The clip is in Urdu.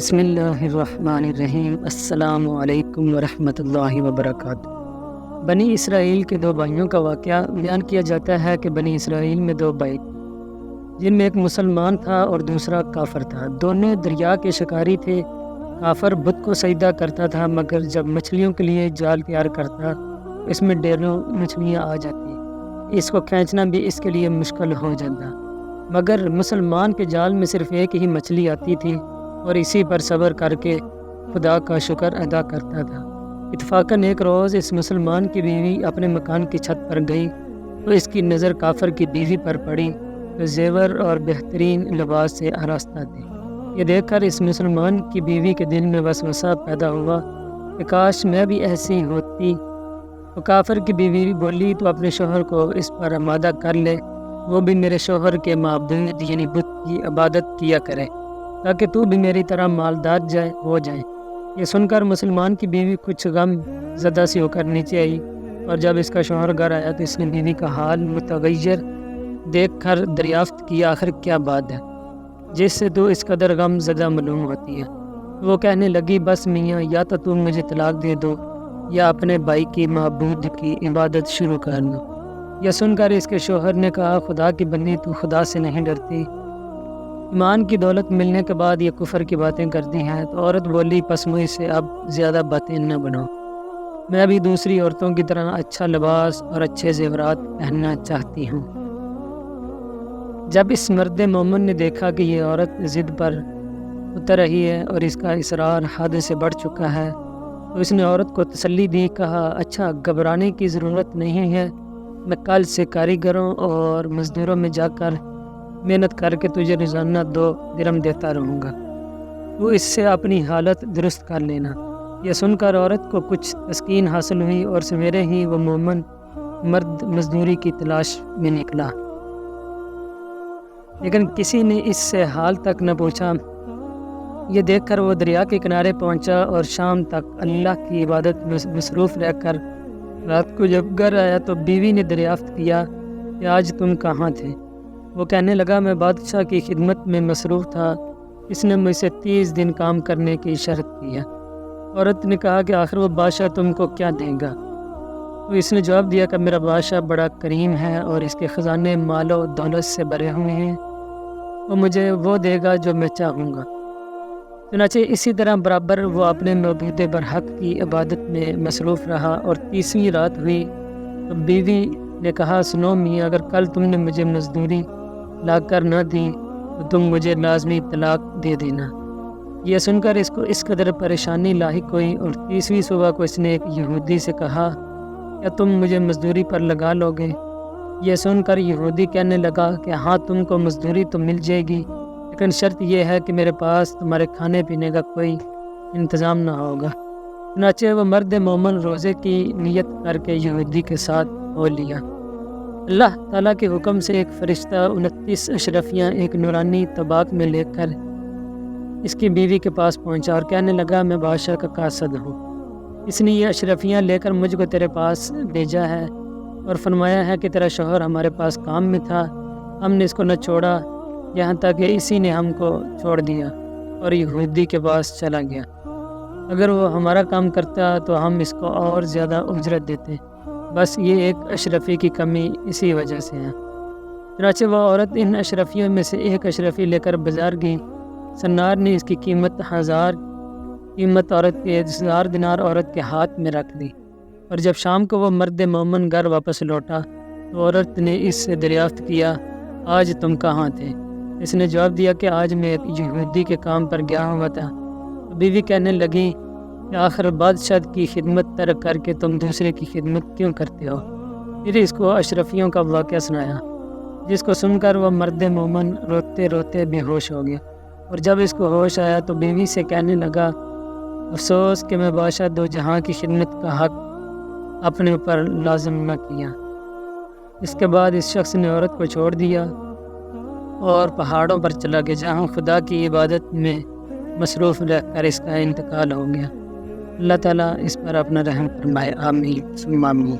بسم اللہ الرحمن الرحیم۔ السلام علیکم ورحمۃ اللہ وبرکاتہ۔ بنی اسرائیل کے دو بھائیوں کا واقعہ بیان کیا جاتا ہے کہ بنی اسرائیل میں دو بھائی جن میں ایک مسلمان تھا اور دوسرا کافر تھا۔ دونوں دریا کے شکاری تھے۔ کافر بت کو سجدہ کرتا تھا، مگر جب مچھلیوں کے لیے جال تیار کرتا تو اس میں ڈھیروں مچھلیاں آ جاتی، اس کو کھینچنا بھی اس کے لیے مشکل ہو جاتا۔ مگر مسلمان کے جال میں صرف ایک ہی مچھلی آتی تھی اور اسی پر صبر کر کے خدا کا شکر ادا کرتا تھا۔ اتفاقاً ایک روز اس مسلمان کی بیوی اپنے مکان کی چھت پر گئی تو اس کی نظر کافر کی بیوی پر پڑی جو زیور اور بہترین لباس سے آراستہ تھی۔ یہ دیکھ کر اس مسلمان کی بیوی کے دل میں وسوسہ پیدا ہوا کہ کاش میں بھی ایسی ہوتی۔ تو کافر کی بیوی بولی، تو اپنے شوہر کو اس پر آمادہ کر لے، وہ بھی میرے شوہر کے معبود یعنی بت کی عبادت کیا کرے تاکہ تو بھی میری طرح مالدار ہو جائے۔ یہ سن کر مسلمان کی بیوی کچھ غم زدہ سی ہو کر نیچے آئی، اور جب اس کا شوہر گھر آیا تو اس نے بیوی کا حال متغیر دیکھ کر دریافت کیا آخر کیا بات ہے جس سے تو اس قدر غم زدہ معلوم ہوتی ہے۔ وہ کہنے لگی، بس میاں، یا تو تم مجھے طلاق دے دو یا اپنے بھائی کی معبود کی عبادت شروع کر دو۔ یہ سن کر اس کے شوہر نے کہا، خدا کی بندی، تو خدا سے نہیں ڈرتی؟ ایمان کی دولت ملنے کے بعد یہ کفر کی باتیں کرتی ہیں۔ تو عورت بولی، پس مجھ سے اب زیادہ باتیں نہ بناؤ، میں بھی دوسری عورتوں کی طرح اچھا لباس اور اچھے زیورات پہننا چاہتی ہوں۔ جب اس مرد مومن نے دیکھا کہ یہ عورت ضد پر اتر رہی ہے اور اس کا اصرار حد سے بڑھ چکا ہے تو اس نے عورت کو تسلی دی، کہا، اچھا، گھبرانے کی ضرورت نہیں ہے، میں کل سے کاریگروں اور مزدوروں میں جا کر محنت کر کے تجھے روزانہ 2 درہم دیتا رہوں گا، تو اس سے اپنی حالت درست کر لینا۔ یہ سن کر عورت کو کچھ تسکین حاصل ہوئی اور سویرے ہی وہ مومن مرد مزدوری کی تلاش میں نکلا، لیکن کسی نے اس سے حال تک نہ پوچھا۔ یہ دیکھ کر وہ دریا کے کنارے پہنچا اور شام تک اللہ کی عبادت میں مصروف رہ کر رات کو جب گھر آیا تو بیوی نے دریافت کیا کہ آج تم کہاں تھے؟ وہ کہنے لگا، میں بادشاہ کی خدمت میں مصروف تھا، اس نے مجھ سے 30 دن کام کرنے کی شرط کی ہے۔ عورت نے کہا کہ آخر وہ بادشاہ تم کو کیا دے گا؟ تو اس نے جواب دیا کہ میرا بادشاہ بڑا کریم ہے اور اس کے خزانے مال و دولت سے بھرے ہوئے ہیں، وہ مجھے وہ دے گا جو میں چاہوں گا۔ چنانچہ اسی طرح برابر وہ اپنے معبود برحق کی عبادت میں مصروف رہا، اور 30ویں رات ہوئی تو بیوی نے کہا، سنو میاں، اگر کل تم نے مجھے مزدوری لا کر نہ دی تو تم مجھے لازمی طلاق دے دینا۔ یہ سن کر اس کو اس قدر پریشانی لاحق ہوئی، اور 30ویں صبح کو اس نے ایک یہودی سے کہا، کیا تم مجھے مزدوری پر لگا لو گے؟ یہ سن کر یہودی کہنے لگا کہ ہاں، تم کو مزدوری تو مل جائے گی، لیکن شرط یہ ہے کہ میرے پاس تمہارے کھانے پینے کا کوئی انتظام نہ ہوگا۔ چنانچہ وہ مرد مومن روزے کی نیت کر کے یہودی کے ساتھ ہو لیا۔ اللہ تعالیٰ کے حکم سے ایک فرشتہ 29 اشرفیاں ایک نورانی طباق میں لے کر اس کی بیوی کے پاس پہنچا اور کہنے لگا، میں بادشاہ کا قاصد ہوں، اس نے یہ اشرفیاں لے کر مجھ کو تیرے پاس بھیجا ہے اور فرمایا ہے کہ تیرا شوہر ہمارے پاس کام میں تھا، ہم نے اس کو نہ چھوڑا یہاں تک کہ اسی نے ہم کو چھوڑ دیا اور یہودی کے پاس چلا گیا۔ اگر وہ ہمارا کام کرتا تو ہم اس کو اور زیادہ اجرت دیتے، بس یہ ایک اشرفی کی کمی اسی وجہ سے ہے۔ چنانچہ وہ عورت ان اشرفیوں میں سے ایک اشرفی لے کر بازار گئی۔ سنار نے اس کی قیمت 1000 دینار عورت کے ہاتھ میں رکھ دی، اور جب شام کو وہ مرد مومن گھر واپس لوٹا تو عورت نے اس سے دریافت کیا، آج تم کہاں تھے؟ اس نے جواب دیا کہ آج میں ایک یہودی کے کام پر گیا ہوا تھا۔ بیوی کہنے لگی کہ آخر بادشاہ کی خدمت ترک کر کے تم دوسرے کی خدمت کیوں کرتے ہو؟ پھر اس کو اشرفیوں کا واقعہ سنایا، جس کو سن کر وہ مرد مومن روتے روتے بے ہوش ہو گیا، اور جب اس کو ہوش آیا تو بیوی سے کہنے لگا، افسوس کہ میں بادشاہ دو جہاں کی خدمت کا حق اپنے اوپر لازم نہ کیا۔ اس کے بعد اس شخص نے عورت کو چھوڑ دیا اور پہاڑوں پر چلا گیا، جہاں خدا کی عبادت میں مصروف رہ کر اس کا انتقال ہو گیا۔ اللہ تعالیٰ اس پر اپنا رحم فرمائے، آمین ثم آمین۔